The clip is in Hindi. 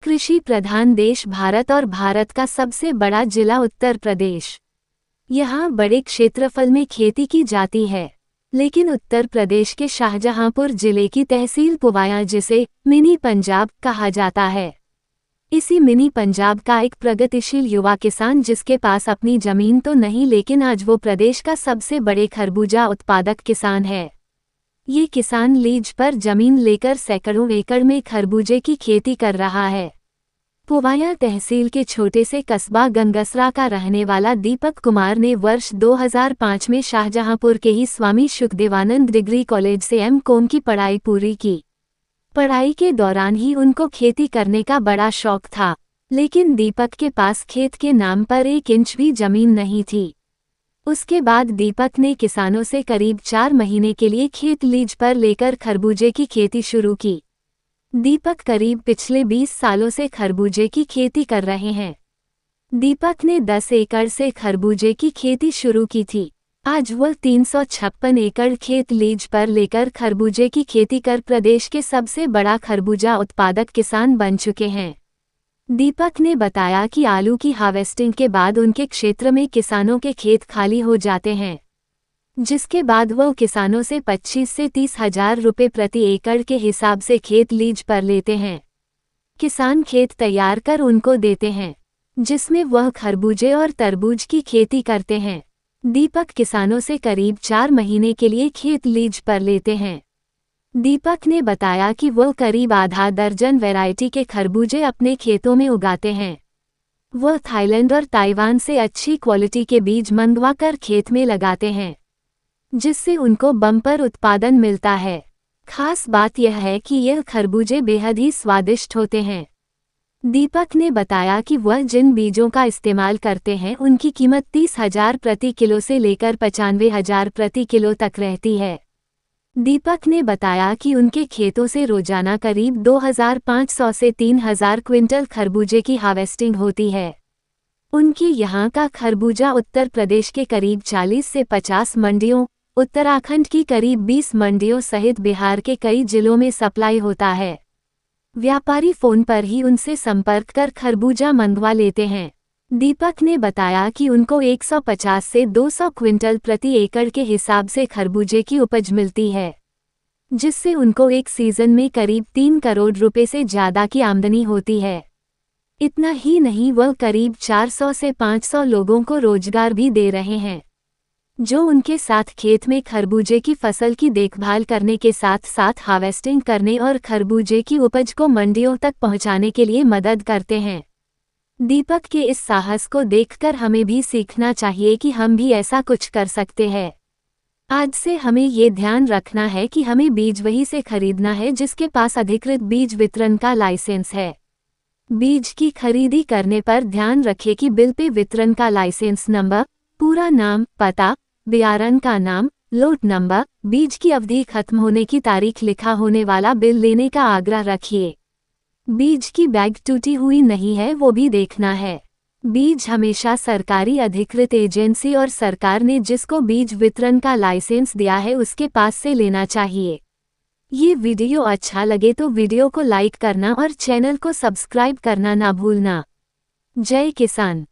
कृषि प्रधान देश भारत और भारत का सबसे बड़ा जिला उत्तर प्रदेश। यहाँ बड़े क्षेत्रफल में खेती की जाती है, लेकिन उत्तर प्रदेश के शाहजहांपुर जिले की तहसील पुवाया, जिसे मिनी पंजाब कहा जाता है, इसी मिनी पंजाब का एक प्रगतिशील युवा किसान, जिसके पास अपनी जमीन तो नहीं लेकिन आज वो प्रदेश का सबसे बड़े खरबूजा उत्पादक किसान है। ये किसान लीज पर जमीन लेकर सैकड़ों एकड़ में खरबूजे की खेती कर रहा है। पुवाया तहसील के छोटे से कस्बा गंगसरा का रहने वाला दीपक कुमार ने वर्ष 2005 में शाहजहांपुर के ही स्वामी सुखदेवानंद डिग्री कॉलेज से एम.कॉम की पढ़ाई पूरी की। पढ़ाई के दौरान ही उनको खेती करने का बड़ा शौक था, लेकिन दीपक के पास खेत के नाम पर 1 इंच भी जमीन नहीं थी। उसके बाद दीपक ने किसानों से करीब 4 महीने के लिए खेत लीज पर लेकर खरबूजे की खेती शुरू की। दीपक करीब पिछले 20 सालों से खरबूजे की खेती कर रहे हैं। दीपक ने 10 एकड़ से खरबूजे की खेती शुरू की थी। आज वह 356 एकड़ खेत लीज पर लेकर खरबूजे की खेती कर प्रदेश के सबसे बड़ा खरबूजा उत्पादक किसान बन चुके हैं। दीपक ने बताया कि आलू की हार्वेस्टिंग के बाद उनके क्षेत्र में किसानों के खेत खाली हो जाते हैं, जिसके बाद वह किसानों से 25 से 30 हजार रुपये प्रति एकड़ के हिसाब से खेत लीज पर लेते हैं। किसान खेत तैयार कर उनको देते हैं, जिसमें वह खरबूजे और तरबूज की खेती करते हैं। दीपक किसानों से करीब 4 महीने के लिए खेत लीज पर लेते हैं। दीपक ने बताया कि वह करीब आधा दर्जन वैरायटी के खरबूजे अपने खेतों में उगाते हैं। वह थाईलैंड और ताइवान से अच्छी क्वालिटी के बीज मंगवाकर खेत में लगाते हैं, जिससे उनको बम्पर उत्पादन मिलता है। खास बात यह है कि यह खरबूजे बेहद ही स्वादिष्ट होते हैं। दीपक ने बताया कि वह जिन बीजों का इस्तेमाल करते हैं उनकी कीमत 30,000 प्रति किलो से लेकर 95,000 प्रति किलो तक रहती है। दीपक ने बताया कि उनके खेतों से रोजाना करीब 2,500 से 3,000 क्विंटल खरबूजे की हार्वेस्टिंग होती है। उनके यहाँ का खरबूजा उत्तर प्रदेश के करीब 40 से 50 मंडियों, उत्तराखंड की करीब 20 मंडियों सहित बिहार के कई जिलों में सप्लाई होता है। व्यापारी फोन पर ही उनसे संपर्क कर खरबूजा मंगवा लेते हैं। दीपक ने बताया कि उनको 150 से 200 क्विंटल प्रति एकड़ के हिसाब से खरबूजे की उपज मिलती है, जिससे उनको एक सीजन में करीब 3 करोड़ रुपए से ज़्यादा की आमदनी होती है। इतना ही नहीं, वह करीब 400 से 500 लोगों को रोजगार भी दे रहे हैं, जो उनके साथ खेत में खरबूजे की फसल की देखभाल करने के साथ साथ हार्वेस्टिंग करने और खरबूजे की उपज को मंडियों तक पहुंचाने के लिए मदद करते हैं। दीपक के इस साहस को देखकर हमें भी सीखना चाहिए कि हम भी ऐसा कुछ कर सकते हैं। आज से हमें ये ध्यान रखना है कि हमें बीज वही से खरीदना है जिसके पास अधिकृत बीज वितरण का लाइसेंस है। बीज की खरीदी करने पर ध्यान रखें कि बिल पे वितरण का लाइसेंस नंबर, पूरा नाम, पता, बियारण का नाम, लोट नंबर, बीज की अवधि खत्म होने की तारीख लिखा होने वाला बिल लेने का आग्रह रखिए। बीज की बैग टूटी हुई नहीं है वो भी देखना है। बीज हमेशा सरकारी अधिकृत एजेंसी और सरकार ने जिसको बीज वितरण का लाइसेंस दिया है उसके पास से लेना चाहिए। ये वीडियो अच्छा लगे तो वीडियो को लाइक करना और चैनल को सब्सक्राइब करना ना भूलना। जय किसान।